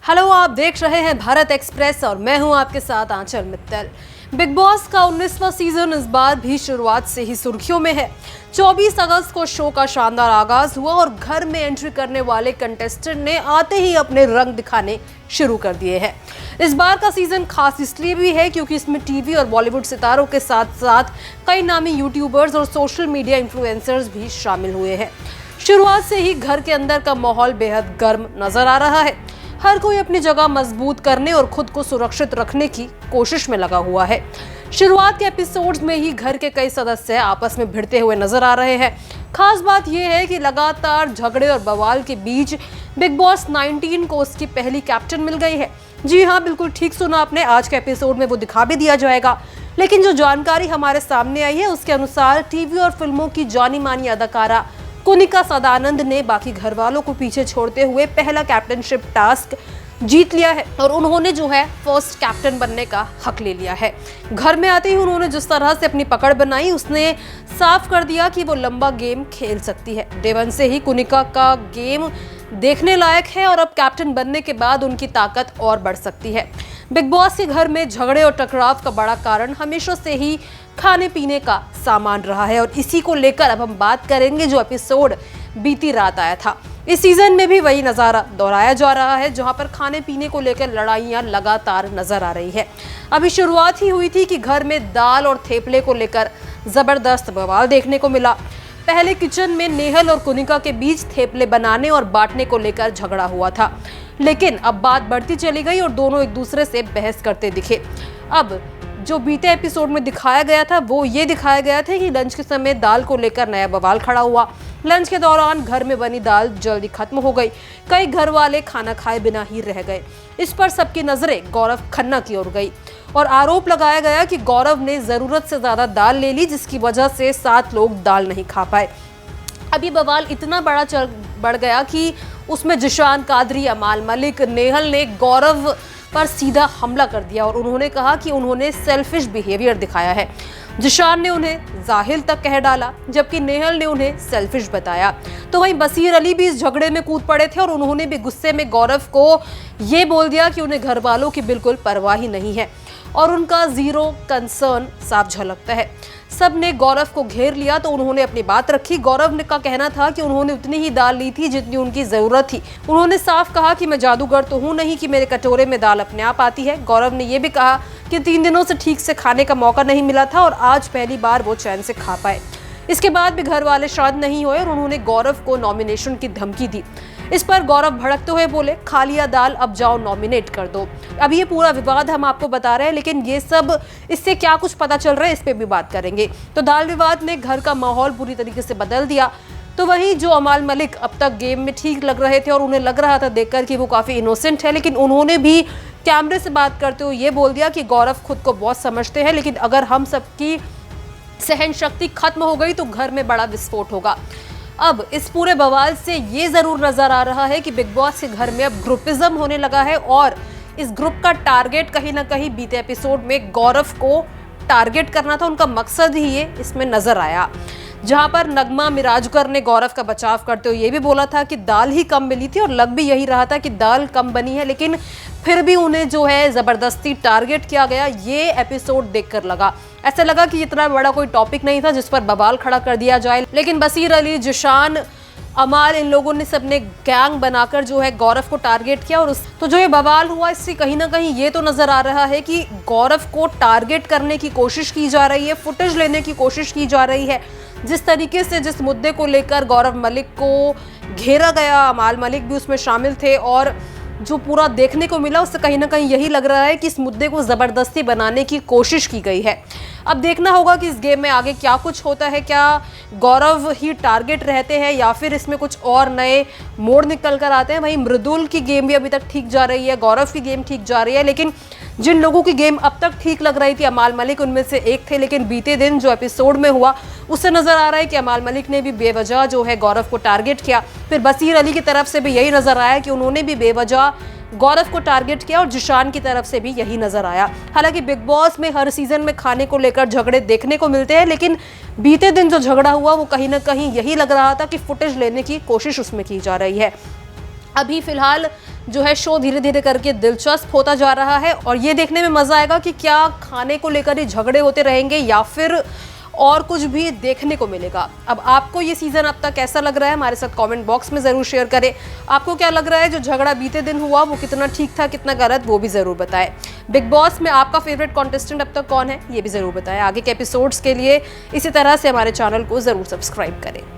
Hello, आप देख रहे हैं भारत एक्सप्रेस और मैं हूं आपके साथ आंचल मित्तल। बिग बॉस का 19वां सीजन इस बार भी शुरुआत से ही सुर्खियों में है। 24 अगस्त को शो का शानदार आगाज हुआ और घर में एंट्री करने वाले कंटेस्टेंट ने आते ही अपने रंग दिखाने शुरू कर दिए हैं। इस बार का सीजन खास इसलिए भी है क्योंकि इसमें टीवी और बॉलीवुड सितारों के साथ साथ कई नामी यूट्यूबर्स और सोशल मीडिया इन्फ्लुएंसर्स भी शामिल हुए हैं। शुरुआत से ही घर के अंदर का माहौल बेहद गर्म नजर आ रहा है। हर कोई अपनी जगह मजबूत करने और खुद को सुरक्षित रखने की कोशिश में लगा हुआ है। शुरुआत के एपिसोड्स में ही घर के कई सदस्य आपस में भिड़ते हुए नजर आ रहे हैं। खास बात यह है कि लगातार झगड़े और बवाल के बीच बिग बॉस 19 को उसकी पहली कैप्टन मिल गई है। जी हाँ, बिल्कुल ठीक सुना आपने, आज के एपिसोड में वो दिखा भी दिया जाएगा। लेकिन जो जानकारी हमारे सामने आई है उसके अनुसार टीवी और फिल्मों की जानी मानी अदाकारा कुनिका सदानंद ने बाकी घर वालों को पीछे छोड़ते हुए पहला कैप्टनशिप टास्क जीत लिया है और उन्होंने जो है फर्स्ट कैप्टन बनने का हक ले लिया है। घर में आते ही उन्होंने जिस तरह से अपनी पकड़ बनाई उसने साफ कर दिया कि वो लंबा गेम खेल सकती है। डे वन से ही कुनिका का गेम देखने लायक है और अब कैप्टन बनने के बाद उनकी ताकत और बढ़ सकती है। बिग बॉस के घर में झगड़े और टकराव का बड़ा कारण हमेशा से ही खाने पीने का सामान रहा है और इसी को लेकर अब हम बात करेंगे जो एपिसोड बीती रात आया था। इस सीजन में भी वही नजारा दोहराया जा रहा है जहां पर खाने पीने को लेकर लड़ाइयां लगातार नजर आ रही है। अभी शुरुआत ही हुई थी कि घर में दाल और थेपले को लेकर जबरदस्त बवाल देखने को मिला। पहले किचन में नेहल और कुनिका के बीच थेपले बनाने और बांटने को लेकर झगड़ा हुआ था, लेकिन अब बात बढ़ती चली गई और दोनों एक दूसरे से बहस करते दिखे। अब जो बीते एपिसोड में दिखाया गया था वो ये दिखाया गया था कि लंच के समय दाल को लेकर नया बवाल खड़ा हुआ। लंच के दौरान घर में बनी दाल जल्दी खत्म हो गई। कई घर वाले खाना खाए बिना ही रह गए। इस पर सबकी नजरें गौरव खन्ना की ओर गई और आरोप लगाया गया कि गौरव ने जरूरत से ज्यादा दाल ले ली जिसकी वजह से 7 लोग दाल नहीं खा पाए। अब ये बवाल इतना बढ़ गया कि उसमें जिशान कादरी, अमाल मलिक, नेहल ने गौरव पर सीधा हमला कर दिया और उन्होंने कहा कि उन्होंने सेल्फिश बिहेवियर दिखाया है। जिशान ने उन्हें जाहिल तक कह डाला जबकि नेहल ने उन्हें सेल्फिश बताया। तो वहीं बसीर अली भी इस झगड़े में कूद पड़े थे और उन्होंने भी गुस्से में गौरव को ये बोल दिया कि उन्हें घर वालों की बिल्कुल परवाह ही नहीं है और उनका जीरो कंसर्न साफ झलकता है। सब ने गौरव को घेर लिया तो उन्होंने अपनी बात रखी। गौरव ने का कहना था कि उन्होंने उतनी ही दाल ली थी जितनी उनकी जरूरत थी। उन्होंने साफ कहा कि मैं जादूगर तो हूं नहीं कि मेरे कटोरे में दाल अपने आप आती है। गौरव ने यह भी कहा कि 3 दिनों से ठीक से खाने का मौका नहीं मिला था और आज पहली बार वो चैन से खा पाए। इसके बाद भी घर वाले शांत नहीं हुए और उन्होंने गौरव को नॉमिनेशन की धमकी दी। इस पर गौरव भड़कते हुए बोले, खा लिया दाल, अब जाओ नॉमिनेट कर दो। अब ये पूरा विवाद हम आपको बता रहे हैं, लेकिन ये सब इससे क्या कुछ पता चल रहा है इस पे भी बात करेंगे। तो दाल विवाद ने घर का माहौल पूरी तरीके से बदल दिया। तो वहीं जो अमाल मलिक अब तक गेम में ठीक लग रहे थे और उन्हें लग रहा था देखकर कि वो काफी इनोसेंट है, लेकिन उन्होंने भी कैमरे से बात करते हुए ये बोल दिया कि गौरव खुद को बहुत समझते हैं, लेकिन अगर हम सबकी सहन शक्ति खत्म हो गई तो घर में बड़ा विस्फोट होगा। अब इस पूरे बवाल से ये जरूर नजर आ रहा है कि बिग बॉस के घर में अब ग्रुपिज्म होने लगा है और इस ग्रुप का टारगेट कहीं ना कहीं बीते एपिसोड में गौरव को टारगेट करना था। उनका मकसद ही ये इसमें नजर आया, जहां पर नगमा मिराजकर ने गौरव का बचाव करते हुए ये भी बोला था कि दाल ही कम मिली थी और लग भी यही रहा था कि दाल कम बनी है, लेकिन फिर भी उन्हें जो है जबरदस्ती टारगेट किया गया। ये एपिसोड देखकर लगा, ऐसा लगा कि इतना बड़ा कोई टॉपिक नहीं था जिस पर बवाल खड़ा कर दिया जाए, लेकिन बसीर अली, जिशान, अमाल, इन लोगों ने सबने गैंग बनाकर जो है गौरव को टारगेट किया और तो जो ये बवाल हुआ इससे कहीं ना कहीं ये तो नजर आ रहा है कि गौरव को टारगेट करने की कोशिश की जा रही है, फुटेज लेने की कोशिश की जा रही है। जिस तरीके से जिस मुद्दे को लेकर गौरव मलिक को घेरा गया, अमाल मलिक भी उसमें शामिल थे और जो पूरा देखने को मिला उससे कहीं ना कहीं यही लग रहा है कि इस मुद्दे को जबरदस्ती बनाने की कोशिश की गई है। अब देखना होगा कि इस गेम में आगे क्या कुछ होता है, क्या गौरव ही टारगेट रहते हैं या फिर इसमें कुछ और नए मोड़ निकल कर आते हैं। वहीं मृदुल की गेम भी अभी तक ठीक जा रही है, गौरव की गेम ठीक जा रही है, लेकिन जिन लोगों की गेम अब तक ठीक लग रही थी, अमाल मलिक उनमें से एक थे, लेकिन बीते दिन जो एपिसोड में हुआ उससे नजर आ रहा है कि अमाल मलिक ने भी बेवजह जो है गौरव को टारगेट किया। फिर बसीर अली की तरफ से भी यही नजर आया कि उन्होंने भी बेवजह गौरव को टारगेट किया और जिशान की तरफ से भी यही नजर आया। हालांकि बिग बॉस में हर सीजन में खाने को लेकर झगड़े देखने को मिलते हैं, लेकिन बीते दिन जो झगड़ा हुआ वो कहीं ना कहीं यही लग रहा था कि फुटेज लेने की कोशिश उसमें की जा रही है। अभी फिलहाल जो है शो धीरे धीरे करके दिलचस्प होता जा रहा है और ये देखने में मजा आएगा कि क्या खाने को लेकर ये झगड़े होते रहेंगे या फिर और कुछ भी देखने को मिलेगा। अब आपको ये सीजन अब तक कैसा लग रहा है, हमारे साथ कमेंट बॉक्स में जरूर शेयर करें। आपको क्या लग रहा है जो झगड़ा बीते दिन हुआ वो कितना ठीक था, कितना गलत, वो भी जरूर बताएं। बिग बॉस में आपका फेवरेट कॉन्टेस्टेंट अब तक कौन है, ये भी जरूर बताएं। आगे के एपिसोड्स के लिए इसी तरह से हमारे चैनल को जरूर सब्सक्राइब करें।